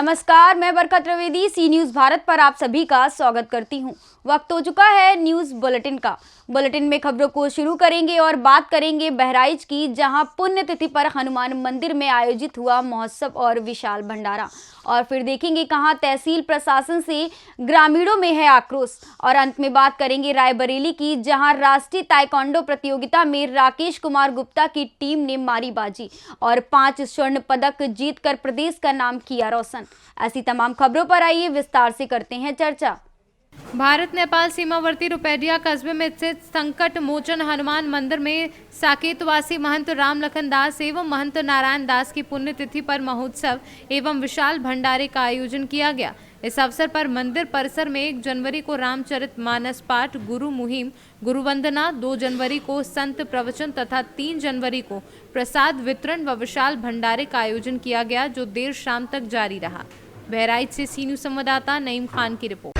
नमस्कार, मैं बरकत त्रिवेदी सी न्यूज़ भारत पर आप सभी का स्वागत करती हूं। वक्त हो चुका है न्यूज़ बुलेटिन का। बुलेटिन में खबरों को शुरू करेंगे और बात करेंगे बहराइच की, जहां पुण्यतिथि पर हनुमान मंदिर में आयोजित हुआ महोत्सव और विशाल भंडारा। और फिर देखेंगे कहां तहसील प्रशासन से ग्रामीणों में है आक्रोश। और अंत में बात करेंगे रायबरेली की, जहां राष्ट्रीय ताइक्वांडो प्रतियोगिता में राकेश कुमार गुप्ता की टीम ने मारी बाजी और 5 स्वर्ण पदक जीतकर प्रदेश का नाम किया रोशन। ऐसी तमाम खबरों पर आइए विस्तार से करते हैं चर्चा। भारत नेपाल सीमावर्ती रुपेडिया कस्बे में स्थित संकट मोचन हनुमान मंदिर में साकेतवासी महंत राम लखन दास एवं महंत नारायण दास की पुण्यतिथि पर महोत्सव एवं विशाल भंडारे का आयोजन किया गया। इस अवसर पर मंदिर परिसर में 1 जनवरी को रामचरित मानस पाठ, गुरु मुहिम, गुरु वंदना, 2 जनवरी को संत प्रवचन तथा 3 जनवरी को प्रसाद वितरण व विशाल भंडारे का आयोजन किया गया, जो देर शाम तक जारी रहा। बहराइच से सी न्यूज़ संवाददाता नईम खान की रिपोर्ट।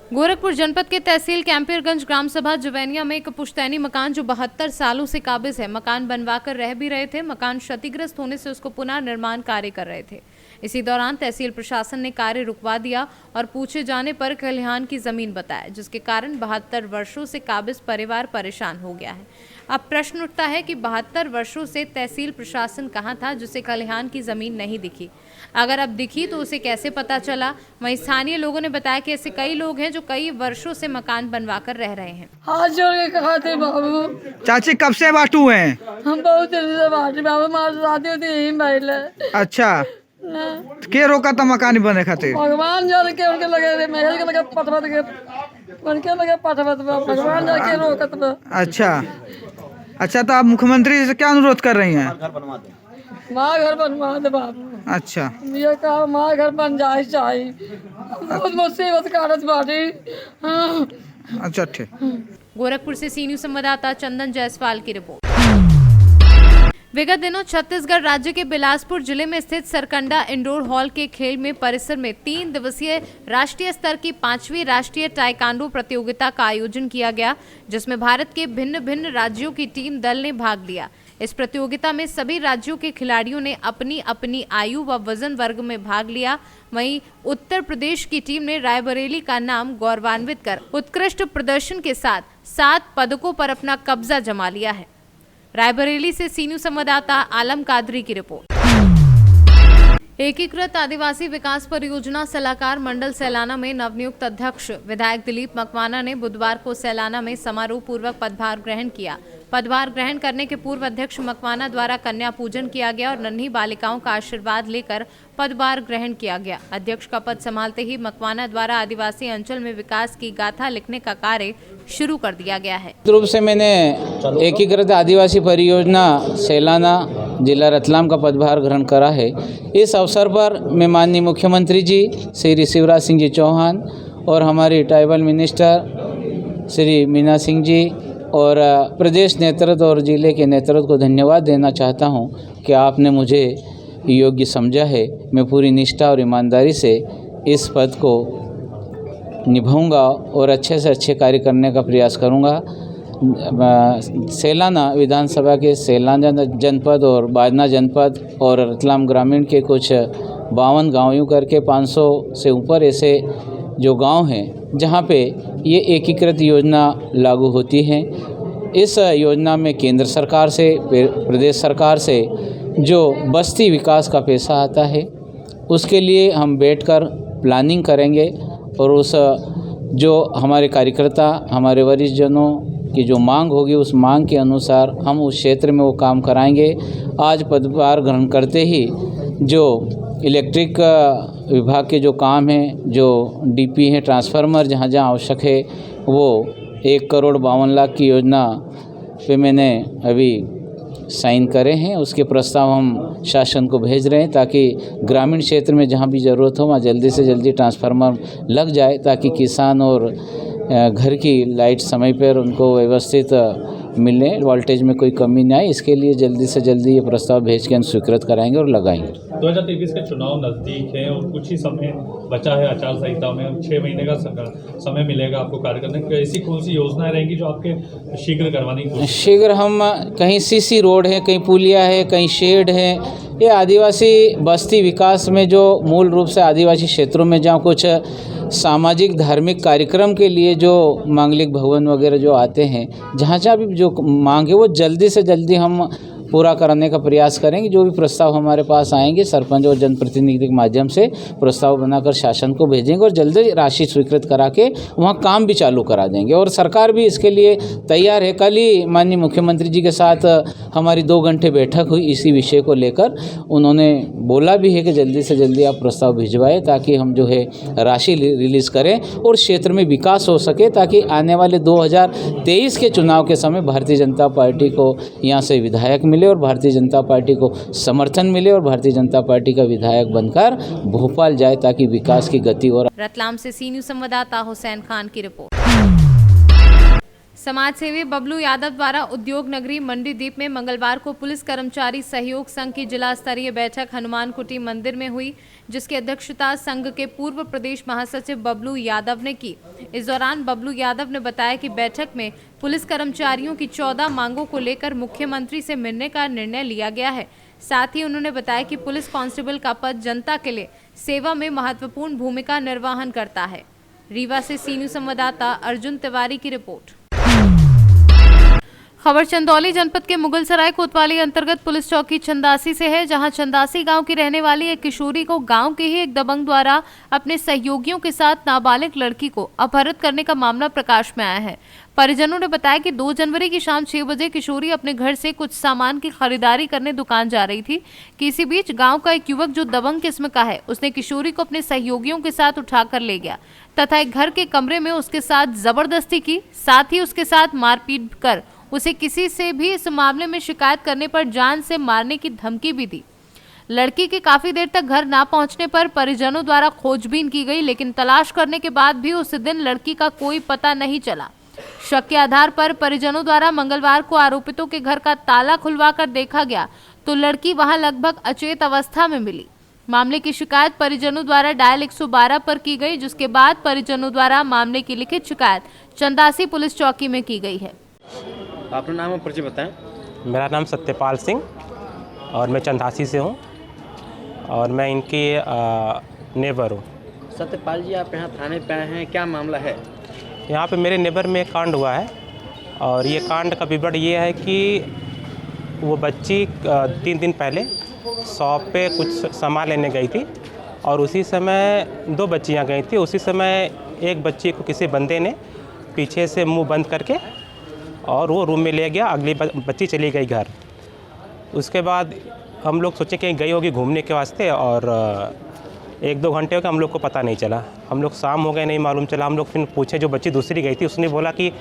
गोरखपुर जनपद के तहसील कैंपियरगंज ग्राम सभा जुवैनिया में एक पुश्तैनी मकान जो 72 सालों से काबिज है, मकान बनवाकर रह भी रहे थे। मकान क्षतिग्रस्त होने से उसको पुनः निर्माण कार्य कर रहे थे। इसी दौरान तहसील प्रशासन ने कार्य रुकवा दिया और पूछे जाने पर खलिहान की जमीन बताया, जिसके कारण 72 वर्षों से काबिज परिवार परेशान हो गया है। अब प्रश्न उठता है कि 72 वर्षों से तहसील प्रशासन कहां था, जिसे खलिहान की जमीन नहीं दिखी। अगर अब दिखी तो उसे कैसे पता चला। वहीं स्थानीय लोगों ने बताया कि ऐसे कई लोग हैं जो कई वर्षों से मकान बनवाकर रह रहे हैं। हाथ जोड़ के कहा थे बाबू। चाची कब से बाटू हैं? हम बहुत दिन से बाटे बाबू, हमारी शादी होती यही महिला। अच्छा, के रोका था मकान बने खातिर? भगवान जान के उनके लगे थे, मेरे के लगे पटवत के, उनके लगे पटवत, भगवान जान के रोकत बा। अच्छा, तो आप मुख्यमंत्री से क्या अनुरोध कर रही हैं? माँ घर बनवा दे बाबू। अच्छा, ये कहा माँ घर बन जाए चाहिए, बहुत मुसीबत कारत बाटी। अच्छा, ठीक। गोरखपुर से सी न्यूज़ संवाददाता चंदन जायसवाल की रिपोर्ट। विगत दिनों छत्तीसगढ़ राज्य के बिलासपुर जिले में स्थित सरकंडा इंडोर हॉल के खेल में परिसर में 3 दिवसीय राष्ट्रीय स्तर की 5वीं राष्ट्रीय ताइक्वांडो प्रतियोगिता का आयोजन किया गया, जिसमें भारत के भिन्न भिन्न राज्यों की टीम दल ने भाग लिया। इस प्रतियोगिता में सभी राज्यों के खिलाड़ियों ने अपनी अपनी आयु व वजन वर्ग में भाग लिया। वहीं उत्तर प्रदेश की टीम ने रायबरेली का नाम गौरवान्वित कर उत्कृष्ट प्रदर्शन के साथ 7 पदकों पर अपना कब्जा जमा लिया है। रायबरेली से सी न्यूज़ संवाददाता आलम कादरी की रिपोर्ट। एकीकृत आदिवासी विकास परियोजना सलाहकार मंडल सैलाना में नवनियुक्त अध्यक्ष विधायक दिलीप मकवाना ने बुधवार को सैलाना में समारोह पूर्वक पदभार ग्रहण किया। पदभार ग्रहण करने के पूर्व अध्यक्ष मकवाना द्वारा कन्या पूजन किया गया और नन्ही बालिकाओं का आशीर्वाद लेकर पदभार ग्रहण किया गया। अध्यक्ष का पद संभालते ही मकवाना द्वारा आदिवासी अंचल में विकास की गाथा लिखने का कार्य शुरू कर दिया गया है। रूप से मैंने एकीकृत आदिवासी परियोजना सैलाना जिला रतलाम का पदभार ग्रहण करा है। इस अवसर पर मैं माननीय मुख्यमंत्री जी श्री शिवराज सिंह जी चौहान और हमारी ट्राइबल मिनिस्टर श्री मीना सिंह जी और प्रदेश नेतृत्व और जिले के नेतृत्व को धन्यवाद देना चाहता हूं कि आपने मुझे योग्य समझा है। मैं पूरी निष्ठा और ईमानदारी से इस पद को निभाऊंगा और अच्छे से अच्छे कार्य करने का प्रयास करूंगा। सैलाना विधानसभा के सैलाना जनपद और बाजना जनपद और रतलाम ग्रामीण के कुछ 52 गाँव यूँ करके 500 से ऊपर ऐसे जो गांव हैं जहां पे ये एकीकृत योजना लागू होती है। इस योजना में केंद्र सरकार से, प्रदेश सरकार से जो बस्ती विकास का पैसा आता है, उसके लिए हम बैठकर प्लानिंग करेंगे और उस जो हमारे कार्यकर्ता, हमारे वरिष्ठ जनों की जो मांग होगी, उस मांग के अनुसार हम उस क्षेत्र में वो काम कराएंगे। आज पदभार ग्रहण करते ही जो इलेक्ट्रिक विभाग के जो काम हैं, जो डीपी हैं, ट्रांसफार्मर जहाँ जहाँ आवश्यक है, वो 1,52,00,000 की योजना पे मैंने अभी साइन करे हैं। उसके प्रस्ताव हम शासन को भेज रहे हैं ताकि ग्रामीण क्षेत्र में जहाँ भी ज़रूरत हो वहाँ जल्दी से जल्दी ट्रांसफार्मर लग जाए, ताकि किसान और घर की लाइट समय पर उनको व्यवस्थित मिले, वोल्टेज में कोई कमी नहीं आए। इसके लिए जल्दी से जल्दी ये प्रस्ताव भेज के हम स्वीकृत कराएंगे और लगाएंगे। 2023 के चुनाव नज़दीक है और कुछ ही समय बचा है आचार संहिता में, 6 महीने का समय मिलेगा आपको कार्य करने की। ऐसी कौन सी योजनाएं रहेंगी जो आपके शीघ्र करवाने की? शीघ्र हम कहीं सीसी रोड है, कहीं पुलिया है, कहीं शेड है, ये आदिवासी बस्ती विकास में जो मूल रूप से आदिवासी क्षेत्रों में जहाँ कुछ सामाजिक धार्मिक कार्यक्रम के लिए जो मांगलिक भवन वगैरह जो आते हैं, जहाँ जहाँ भी जो मांग है वो जल्दी से जल्दी हम पूरा करने का प्रयास करेंगे। जो भी प्रस्ताव हमारे पास आएंगे सरपंच और जनप्रतिनिधि के माध्यम से प्रस्ताव बनाकर शासन को भेजेंगे और जल्दी राशि स्वीकृत करा के वहाँ काम भी चालू करा देंगे। और सरकार भी इसके लिए तैयार है। कल ही माननीय मुख्यमंत्री जी के साथ हमारी 2 घंटे बैठक हुई इसी विषय को लेकर। उन्होंने बोला भी है कि जल्दी से जल्दी आप प्रस्ताव भिजवाएं ताकि हम जो है राशि रिलीज़ करें और क्षेत्र में विकास हो सके, ताकि आने वाले 2023 के चुनाव के समय भारतीय जनता पार्टी को यहाँ से विधायक मिले और भारतीय जनता पार्टी को समर्थन मिले और भारतीय जनता पार्टी का विधायक बनकर भोपाल जाए ताकि विकास की गति और। रतलाम से सी न्यूज़ संवाददाता हुसैन खान की रिपोर्ट। समाज सेवी बबलू यादव द्वारा उद्योग नगरी मंडीदीप में मंगलवार को पुलिस कर्मचारी सहयोग संघ की जिला स्तरीय बैठक हनुमान कुटी मंदिर में हुई, जिसकी अध्यक्षता संघ के पूर्व प्रदेश महासचिव बबलू यादव ने की। इस दौरान बबलू यादव ने बताया कि बैठक में पुलिस कर्मचारियों की 14 मांगों को लेकर मुख्यमंत्री से मिलने का निर्णय लिया गया है। साथ ही उन्होंने बताया कि पुलिस कांस्टेबल का पद जनता के लिए सेवा में महत्वपूर्ण भूमिका निर्वहन करता है। रीवा से सी न्यूज़ संवाददाता अर्जुन तिवारी की रिपोर्ट। खबर चंदौली जनपद के मुगलसराय कोतवाली अंतर्गत पुलिस चौकी चंदासी से है, जहां चंदासी गांव की रहने वाली एक किशोरी को गांव के ही एक दबंग द्वारा अपने सहयोगियों के साथ नाबालिग लड़की को अपहरित करने का मामला प्रकाश में आया है। परिजनों ने बताया कि 2 जनवरी की शाम 6 बजे किशोरी अपने घर से कुछ सामान की खरीदारी करने दुकान जा रही थी कि इसी बीच गांव का एक युवक जो दबंग किस्म का है, उसने किशोरी को अपने सहयोगियों के साथ उठाकर ले गया तथा एक घर के कमरे में उसके साथ जबरदस्ती की, साथ ही उसके साथ मारपीट कर उसे किसी से भी इस मामले में शिकायत करने पर जान से मारने की धमकी भी दी। लड़की के काफी देर तक घर ना पहुंचने पर परिजनों द्वारा खोजबीन की गई, लेकिन तलाश करने के बाद भी उस दिन लड़की का कोई पता नहीं चला। शक के आधार पर परिजनों द्वारा मंगलवार को आरोपितों के घर का ताला खुलवाकर देखा गया तो लड़की वहां लगभग अचेत अवस्था में मिली। मामले की शिकायत परिजनों द्वारा डायल 112 पर की गई, जिसके बाद परिजनों द्वारा मामले की लिखित शिकायत चंदासी पुलिस चौकी में की गई है। अपना नाम और परिचय बताएं। मेरा नाम सत्यपाल सिंह और मैं चंदासी से हूँ और मैं इनकी नेबर हूँ। सत्यपाल जी, आप यहाँ थाने पे आए हैं, क्या मामला है? यहाँ पे मेरे नेबर में कांड हुआ है और ये कांड का विवरण ये है कि वो बच्ची 3 दिन पहले शॉप पे कुछ सामान लेने गई थी और उसी समय 2 बच्चियाँ गई थी। उसी समय एक बच्ची को किसी बंदे ने पीछे से मुंह बंद करके और वो रूम में ले गया, अगली बच्ची चली गई घर। उसके बाद हम लोग सोचे कहीं गई होगी घूमने के वास्ते और 1-2 घंटे हो गए, हम लोग को पता नहीं चला। हम लोग शाम हो गए, नहीं मालूम चला। हम लोग फिर पूछे जो बच्ची दूसरी गई थी, उसने बोला कि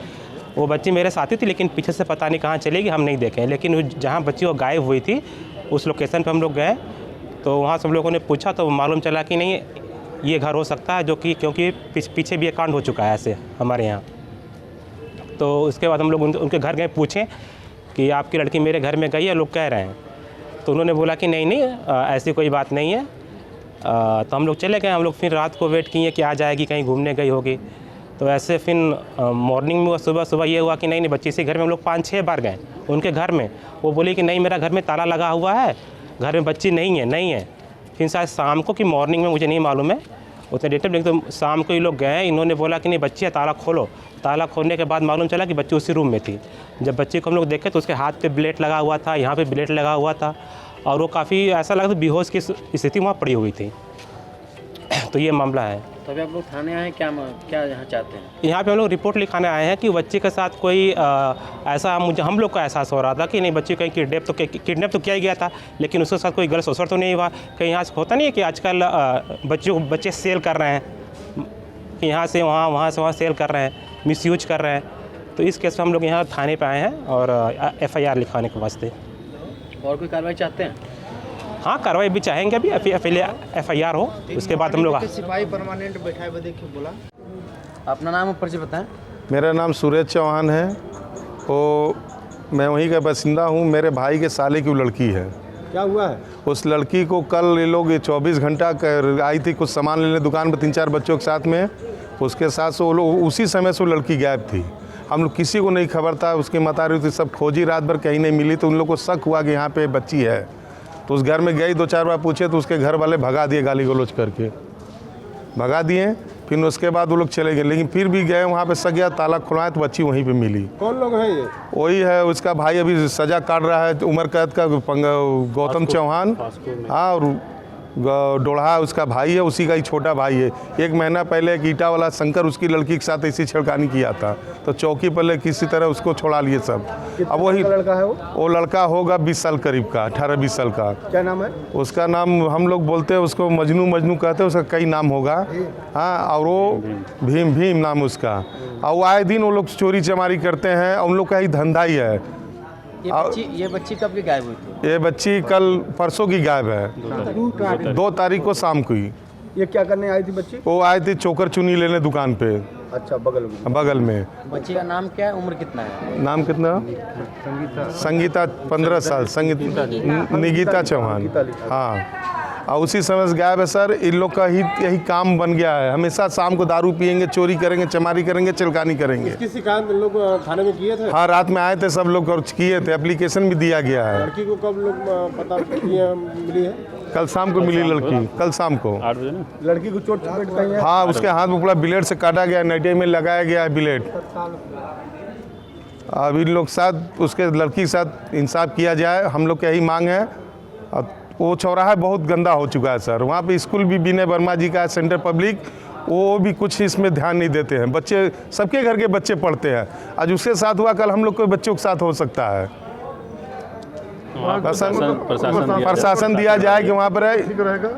वो बच्ची मेरे साथी थी लेकिन पीछे से पता नहीं कहाँ चलेगी, हम नहीं देखें। लेकिन जहाँ बच्ची वो गायब हुई थी उस लोकेशन पर हम लोग गए तो वहाँ सब लोगों ने पूछा तो मालूम चला कि नहीं ये घर हो सकता है, जो कि क्योंकि पीछे भी एक कांड हो चुका है ऐसे हमारे यहाँ। तो उसके बाद हम लोग उनके घर गए, पूछे कि आपकी लड़की मेरे घर में गई है, लोग कह रहे हैं। तो उन्होंने बोला कि नहीं ऐसी कोई बात नहीं है। तो हम लोग चले गए। हम लोग फिर रात को वेट किए कि आ जाएगी, कहीं घूमने गई होगी। तो ऐसे फिर मॉर्निंग में सुबह ये हुआ कि नहीं बच्ची से घर में हम लोग 5-6 बार गए उनके घर में। वो बोली कि नहीं मेरा घर में ताला लगा हुआ है, घर में बच्ची नहीं है। फिर शायद शाम को कि मॉर्निंग में, मुझे नहीं मालूम है उतने डिटेल, लेकिन तो शाम को ये लोग गए। इन्होंने बोला कि नहीं बच्ची है, ताला खोलो। ताला खोलने के बाद मालूम चला कि बच्ची उसी रूम में थी। जब बच्ची को हम लोग देखे तो उसके हाथ पे ब्लेड लगा हुआ था, यहाँ पे ब्लेड लगा हुआ था और वो काफ़ी ऐसा लगा था बेहोश की स्थिति वहाँ पड़ी हुई थी। तो ये मामला है। तो अभी आप लोग थाने आए, क्या यहाँ चाहते हैं? यहाँ पे हम लोग रिपोर्ट लिखाने आए हैं कि बच्ची के साथ कोई ऐसा हम लोग को एहसास हो रहा था कि नहीं बच्ची कहीं किडनैप तो किया ही गया था, लेकिन उसके साथ कोई गलत अवसर तो नहीं हुआ। कहीं यहाँ होता नहीं है कि आजकल बच्चे सेल कर रहे हैं, कि यहाँ से वहाँ से वहाँ सेल कर रहे हैं, मिसयूज कर रहे हैं। तो इस केस में हम लोग यहाँ थाने पे आए हैं और FIR लिखाने के वास्ते। और कोई कार्रवाई चाहते हैं? हाँ, कार्रवाई भी चाहेंगे। अभी FIR हो, उसके बाद हम लोग सिपाही परमानेंट बैठाए बदे क्यों बोला? अपना नाम और परिचय बताएं। मेरा नाम सूरज चौहान है, तो मैं वहीं का बासिंदा हूँ। मेरे भाई के साले की लड़की है। क्या हुआ है? उस लड़की को कल ये लोग 24 घंटा आई थी कुछ सामान लेने दुकान पर 3-4 बच्चों के साथ में। उसके साथ से वो लोग उसी समय से वो लड़की गायब थी। हम लोग किसी को नहीं खबर था, उसकी मतारी थी, सब खोजी, रात भर कहीं नहीं मिली। तो उन लोग को शक हुआ कि यहाँ पे बच्ची है। तो उस घर में गई 2-4 बार पूछे तो उसके घर वाले भगा दिए, गाली गलौज करके भगा दिए। फिर उसके बाद वो लोग चले गए, लेकिन फिर भी गए वहाँ पे सगिया ताला खुलवाए तो बच्ची वहीं पे मिली। कौन लोग हैं ये? वही है उसका भाई, अभी सजा काट रहा है उम्र कैद का, गौतम चौहान। हाँ, और डोढ़ा उसका भाई है, उसी का ही छोटा भाई है। 1 महीना पहले एक ईटा वाला शंकर उसकी लड़की के साथ ऐसी छेड़खानी किया था, तो चौकी पर किसी तरह उसको छोड़ा लिए सब। अब वही लड़का है वो लड़का होगा 20 साल करीब का, 18-20 साल का। क्या नाम है उसका? नाम हम लोग बोलते हैं उसको मजनू कहते हैं, उसका कई नाम होगा। हाँ, और वो भीम नाम उसका। और वो आए दिन वो लोग चोरी चमारी करते हैं, उन लोग का ही धंधा ही है। ये बच्ची कब की गायब हुई थी? ये बच्ची कल परसों की गायब है, 2 तारीख को शाम को ही। ये क्या करने आई थी बच्ची? वो आए थे चोकर चुनी लेने दुकान पे। अच्छा, बगल में। बच्ची का नाम क्या है, उम्र कितना है? नाम कितना? संगीता 15 साल, निगीता चौहान। हाँ, और उसी समय से गायब है सर। इन लोग का ही यही काम बन गया है, हमेशा शाम को दारू पियेंगे, चोरी करेंगे, चमारी करेंगे, चिलकानी करेंगे। इसकी शिकायत लोग थाने में किए थे? हाँ, रात में आए थे सब लोग और किए थे, एप्लीकेशन भी दिया गया है। लड़की को कब लोग पता किए मिली है? कल शाम को मिली लड़की, कल शाम को। 8 बजे ना? लड़की को चोट चपेट कहीं है? हाँ, उसके हाथ में पूरा ब्लेड से काटा गया, नटे में लगाया गया है ब्लेड। अब इन लोग साथ उसके लड़की के साथ इंसाफ किया जाए, हम लोग की यही मांग है। अब वो चौराहा बहुत गंदा हो चुका है सर, वहाँ पे स्कूल भी विनय वर्मा जी का है, सेंटर पब्लिक, वो भी कुछ इसमें ध्यान नहीं देते हैं। बच्चे, सबके घर के बच्चे पढ़ते हैं, आज उसके साथ हुआ, कल हम लोग के बच्चों के साथ हो सकता है। प्रशासन दिया जाए कि वहाँ पर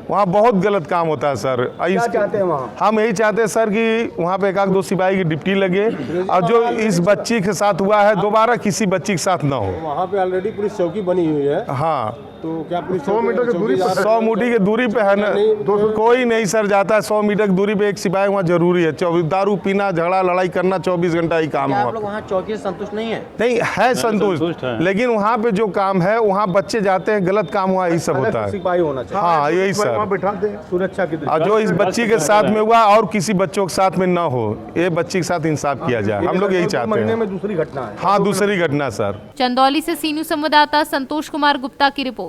वहाँ बहुत गलत काम होता है सर। क्या चाहते हैं वहाँ? हम यही चाहते हैं सर कि वहाँ पे 1-2 सिपाही की डिप्टी लगे, और जो इस बच्ची के साथ हुआ है दोबारा किसी बच्ची के साथ ना हो। वहाँ पे ऑलरेडी पुलिस चौकी बनी हुई है। हाँ, तो क्या पुलिस 100 मीटर की दूरी पर? 100 मीटर की दूरी पे है ना, कोई नहीं सर जाता है। 100 मीटर की दूरी पे एक सिपाही वहाँ जरूरी है। दारू पीना, झगड़ा लड़ाई करना 24 घंटा ही काम है। आप लोग वहाँ चौकी से संतुष्ट नहीं है? नहीं है, संतुष्ट, लेकिन वहाँ पे जो काम है, वहाँ बच्चे जाते हैं, गलत काम हुआ, यही सब होता है। सिपाही होना चाहिए। हाँ, यही सर, बैठाते हैं सुरक्षा की। और जो इस बच्ची के साथ में हुआ और किसी बच्चों के साथ में ना हो, ये बच्ची के साथ इंसाफ किया जाए, हम लोग यही चाहते महीने हैं। में दूसरी घटना है। हाँ, दूसरी घटना सर। चंदौली से सी न्यूज संवाददाता संतोष कुमार गुप्ता की रिपोर्ट।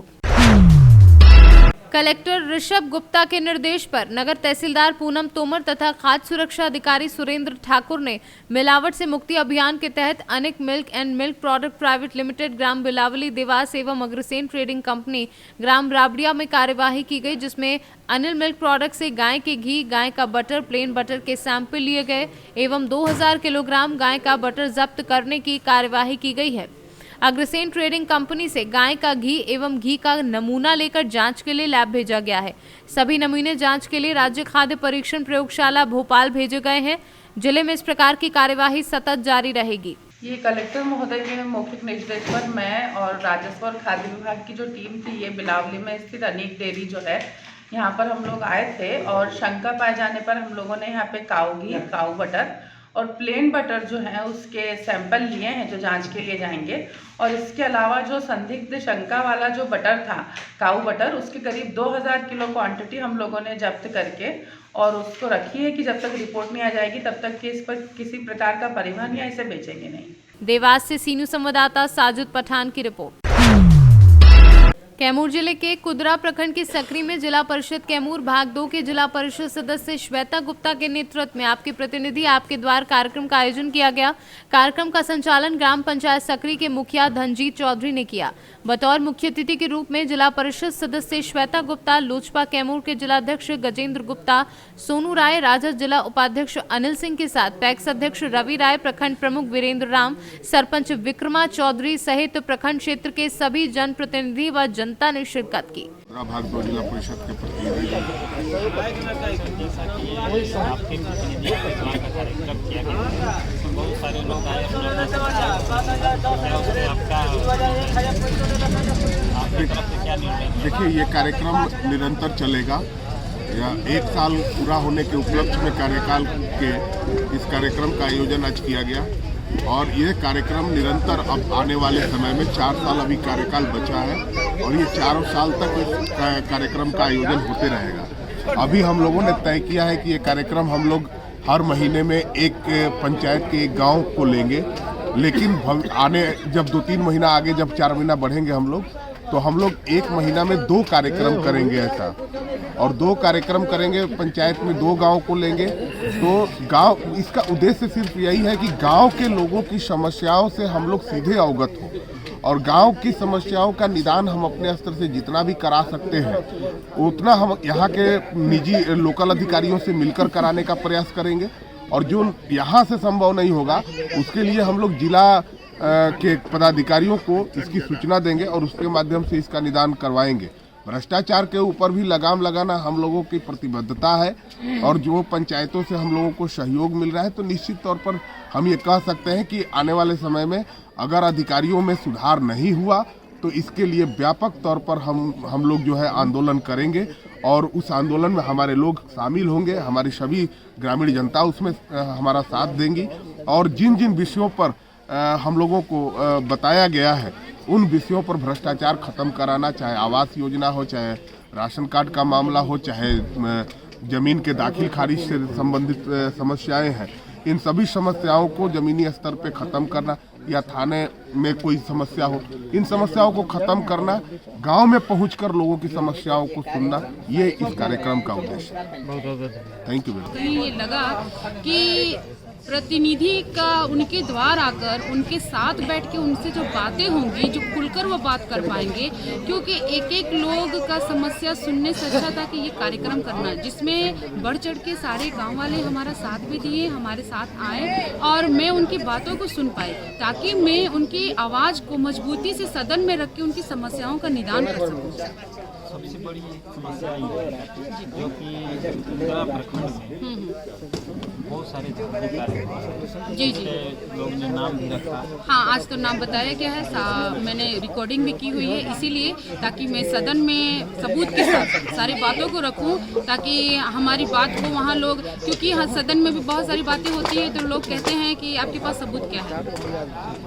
कलेक्टर ऋषभ गुप्ता के निर्देश पर नगर तहसीलदार पूनम तोमर तथा खाद्य सुरक्षा अधिकारी सुरेंद्र ठाकुर ने मिलावट से मुक्ति अभियान के तहत Anik milk and milk product private limited ग्राम बिलावली देवास एवं अग्रसेन ट्रेडिंग कंपनी ग्राम राबड़िया में कार्यवाही की गई, जिसमें अनिल मिल्क प्रोडक्ट से गाय के घी, गाय का बटर, प्लेन बटर के सैंपल लिए गए एवं 2000 किलोग्राम गाय का बटर जब्त करने की कार्यवाही की गई है। अग्रसेन ट्रेडिंग कंपनी से गाय का घी एवं घी का नमूना लेकर जांच के लिए लैब भेजा गया है। सभी नमूने जांच के लिए राज्य खाद्य परीक्षण प्रयोगशाला भोपाल भेजे गए हैं। जिले में इस प्रकार की कार्यवाही सतत जारी रहेगी। ये कलेक्टर महोदय के मौखिक निर्देश पर मैं और राजस्व और खाद्य विभाग की जो टीम थी, ये बिलावली में स्थित अनीक डेयरी जो है, यहाँ पर हम लोग आए थे और शंका पाए जाने पर हम लोगों ने यहाँ पे काऊ घी, काऊ बटर और प्लेन बटर जो है उसके सैंपल लिए हैं जो जांच के लिए जाएंगे। और इसके अलावा जो संदिग्ध शंका वाला जो बटर था, काऊ बटर, उसके करीब 2000 किलो क्वांटिटी हम लोगों ने जब्त करके और उसको रखी है कि जब तक रिपोर्ट नहीं आ जाएगी तब तक कि इस पर किसी प्रकार का परिवहन या इसे बेचेंगे नहीं। देवास से सी न्यूज संवाददाता साजिद पठान की रिपोर्ट। कैमूर जिले के कुदरा प्रखंड की सकरी में जिला परिषद कैमूर भाग 2 के जिला परिषद सदस्य श्वेता गुप्ता के नेतृत्व में आपके प्रतिनिधि आपके द्वार कार्यक्रम का आयोजन किया गया। कार्यक्रम का संचालन ग्राम पंचायत सकरी के मुखिया धनजीत चौधरी ने किया। बतौर मुख्य अतिथि के रूप में जिला परिषद सदस्य श्वेता गुप्ता, लोजपा कैमूर के जिलाध्यक्ष गजेंद्र गुप्ता, सोनू राय, राजद जिला उपाध्यक्ष अनिल सिंह के साथ पैक्स अध्यक्ष रवि राय, प्रखंड प्रमुख वीरेंद्र राम, सरपंच विक्रमा चौधरी सहित प्रखंड क्षेत्र के सभी जनप्रतिनिधि व जनता ने शिरकत की। भाग 2 जिला परिषद के प्रतिनिधि देखिए, ये कार्यक्रम निरंतर चलेगा। या 1 साल पूरा होने के उपलक्ष्य में कार्यकाल के इस कार्यक्रम का आयोजन आज किया गया और ये कार्यक्रम निरंतर अब आने वाले समय में 4 साल अभी कार्यकाल बचा है और ये 4 साल तक इस कार्यक्रम का आयोजन होते रहेगा। अभी हम लोगों ने तय किया है कि ये कार्यक्रम हम लोग हर महीने में एक पंचायत के एक गांव को लेंगे, लेकिन आने जब 2-3 महीना आगे, जब 4 महीना बढ़ेंगे हम लोग, तो हम लोग 1 महीना में 2 कार्यक्रम करेंगे ऐसा, और 2 कार्यक्रम करेंगे। पंचायत में 2 गांव को लेंगे। तो गांव, इसका उद्देश्य सिर्फ यही है कि गांव के लोगों की समस्याओं से हम लोग सीधे अवगत हो, और गांव की समस्याओं का निदान हम अपने स्तर से जितना भी करा सकते हैं उतना हम यहाँ के निजी लोकल अधिकारियों से मिलकर कराने का प्रयास करेंगे। और जो यहाँ से संभव नहीं होगा उसके लिए हम लोग जिला के पदाधिकारियों को इसकी सूचना देंगे और उसके माध्यम से इसका निदान करवाएंगे। भ्रष्टाचार के ऊपर भी लगाम लगाना हम लोगों की प्रतिबद्धता है, और जो पंचायतों से हम लोगों को सहयोग मिल रहा है, तो निश्चित तौर पर हम ये कह सकते हैं कि आने वाले समय में अगर अधिकारियों में सुधार नहीं हुआ तो इसके लिए व्यापक तौर पर हम लोग जो है आंदोलन करेंगे, और उस आंदोलन में हमारे लोग शामिल होंगे, हमारी सभी ग्रामीण जनता उसमें हमारा साथ देंगी। और जिन जिन विषयों पर हम लोगों को बताया गया है उन विषयों पर भ्रष्टाचार खत्म कराना, चाहे आवास योजना हो, चाहे राशन कार्ड का मामला हो, चाहे जमीन के दाखिल खारिज से संबंधित समस्याएं हैं, इन सभी समस्याओं को जमीनी स्तर पे खत्म करना, या थाने में कोई समस्या हो, इन समस्याओं को खत्म करना, गांव में पहुंचकर लोगों की समस्याओं को सुनना, ये इस कार्यक्रम का उद्देश्य है। Thank you. ये लगा कि प्रतिनिधि का उनके द्वार आकर उनके साथ बैठ के उनसे जो बातें होंगी, जो खुलकर वो बात कर पाएंगे, क्योंकि एक एक लोग का समस्या सुनने से अच्छा था कि ये कार्यक्रम करना, जिसमें बढ़ चढ़ के सारे गांव वाले हमारा साथ भी दिए, हमारे साथ आए और मैं उनकी बातों को सुन पाई, ताकि मैं उनकी आवाज़ को मजबूती से सदन में रख के उनकी समस्याओं का निदान कर सकूँ। सबसे बड़ी समस्या ये है जो कि प्रखंड में बहुत सारे जी लोग ने नाम भी रखा। हाँ, आज तो नाम बताया गया है, मैंने रिकॉर्डिंग भी की हुई है, इसीलिए ताकि मैं सदन में सबूत के साथ सारी बातों को रखूं, ताकि हमारी बात को वहाँ लोग, क्योंकि हाँ सदन में भी बहुत सारी बातें होती है तो लोग कहते हैं कि आपके पास सबूत क्या है,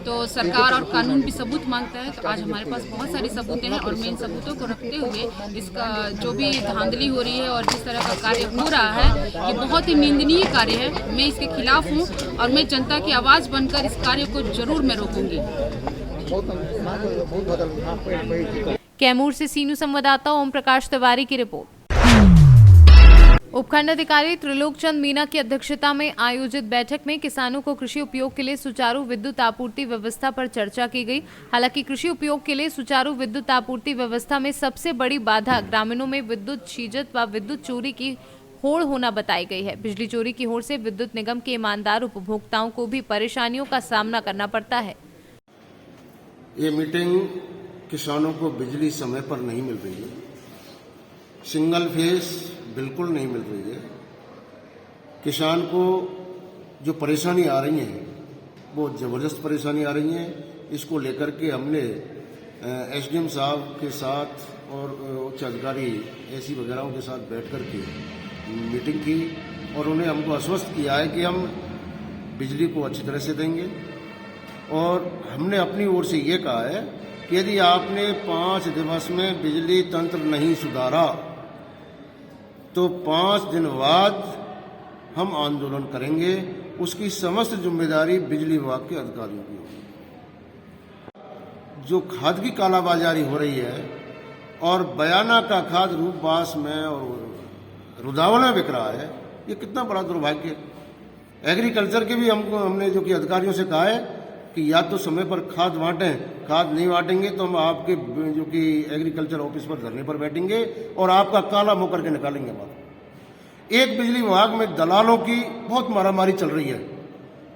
तो सरकार और कानून भी सबूत मांगता है। तो आज हमारे पास बहुत सारे सबूत हैं, और मैं इन सबूतों को रखते हुए इसका जो भी धांधली हो रही है और जिस तरह का कार्य हो रहा है, ये बहुत ही निंदनीय कार्य है। मैं इसके खिलाफ हूँ और मैं जनता की आवाज़ बनकर इस कार्य को जरूर मैं रोकूंगी। कैमूर से सीनू संवाददाता ओम प्रकाश तिवारी की रिपोर्ट। उपखंड अधिकारी त्रिलोक चंद मीना की अध्यक्षता में आयोजित बैठक में किसानों को कृषि उपयोग के लिए सुचारू विद्युत आपूर्ति व्यवस्था पर चर्चा की गई। हालांकि कृषि उपयोग के लिए सुचारू विद्युत आपूर्ति व्यवस्था में सबसे बड़ी बाधा ग्रामीणों में विद्युत छीजत व विद्युत चोरी की होड़ होना बताई गई है। बिजली चोरी की होड़ से विद्युत निगम के ईमानदार उपभोक्ताओं को भी परेशानियों का सामना करना पड़ता है। ये मीटिंग किसानों को बिजली समय पर नहीं मिल रही है, सिंगल फेस बिल्कुल नहीं मिल रही है। किसान को जो परेशानी आ रही है वो ज़बरदस्त परेशानी आ रही है। इसको लेकर के हमने एसडीएम साहब के साथ और उच्च अधिकारी एसी वगैरह के साथ बैठ कर के मीटिंग की, और उन्हें हमको आश्वस्त किया है कि हम बिजली को अच्छी तरह से देंगे। और हमने अपनी ओर से ये कहा है कि यदि आपने 5 दिवस में बिजली तंत्र नहीं सुधारा तो 5 दिन बाद हम आंदोलन करेंगे। उसकी समस्त जिम्मेदारी बिजली विभाग के अधिकारियों की होगी। जो खाद की कालाबाजारी हो रही है और बयाना का खाद रूपबास में और रुदावल में बिक रहा है, ये कितना बड़ा दुर्भाग्य है। एग्रीकल्चर के भी हमने जो कि अधिकारियों से कहा है कि या तो समय पर खाद बांटें, खाद नहीं बांटेंगे तो हम आपके जो कि एग्रीकल्चर ऑफिस पर धरने पर बैठेंगे और आपका काला मुंह करके निकालेंगे बात। एक बिजली विभाग में दलालों की बहुत मारामारी चल रही है।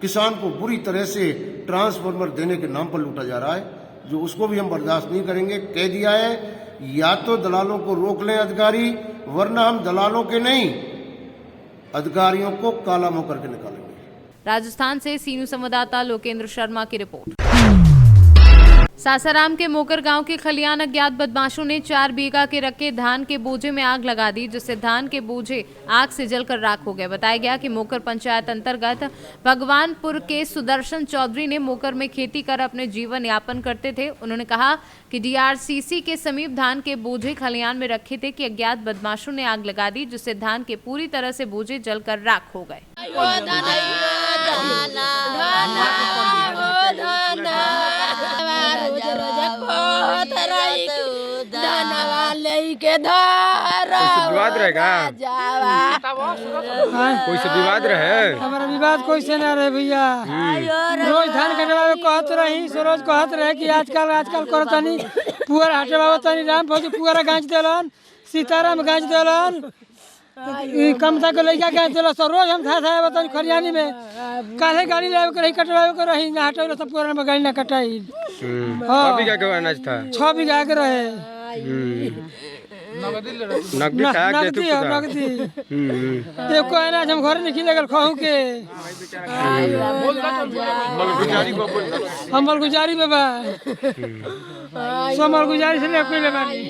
किसान को बुरी तरह से ट्रांसफार्मर देने के नाम पर लूटा जा रहा है, जो उसको भी हम बर्दाश्त नहीं करेंगे। कह दिया है या तो दलालों को रोक लें अधिकारी, वरना हम दलालों के नहीं अधिकारियों को काला मुंह करके निकालेंगे। राजस्थान से सीनू संवाददाता लोकेंद्र शर्मा की रिपोर्ट। सासाराम के मोकर गांव के खलियान अज्ञात बदमाशों ने 4 बीघा के रखे धान के बोझे में आग लगा दी, जिससे धान के बोझे आग से जलकर राख हो गए। बताया गया कि मोकर पंचायत अंतर्गत भगवानपुर के सुदर्शन चौधरी ने मोकर में खेती कर अपने जीवन यापन करते थे। उन्होंने कहा कि डीआरसीसी के समीप धान के बोझे खलियान में रखे थे कि अज्ञात बदमाशों ने आग लगा दी, जिससे धान के पूरी तरह से बोझे जलकर राख हो गए। के धारा विवाद रहेगा? कोई से विवाद रहे? हमारा विवाद कोई से ना रहे भैया। रोज धान कटवावे कहत रही, रोज कहत रहे कि आजकल करतनी पुअरा हटवावे तनी, राम भौजी पुअरा गांच देलन, सीताराम गांच देलन, कमता के लइका गांच देलन। सो रोज हम था बतानी खरियानी में काहे गाड़ी लावे के रही, कटवावे के रही, ना हटावे सब पुअरा में गाड़ी ना कटाई। हां 6 बीघा के अनाज था। 6 बीघा के रहे। नगदी था के तू नगदी एको अनाज हम घर नहीं लगल खाऊ के। हमर गुजारी बाबा समर गुजारी से लेके ले बानी।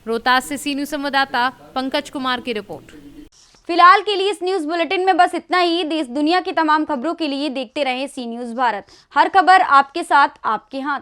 रोहतास से सी न्यूज संवाददाता पंकज कुमार की रिपोर्ट। फिलहाल के लिए इस न्यूज बुलेटिन में बस इतना ही। देश दुनिया की तमाम खबरों के लिए देखते रहें सी न्यूज भारत। हर खबर आपके साथ, आपके हाथ।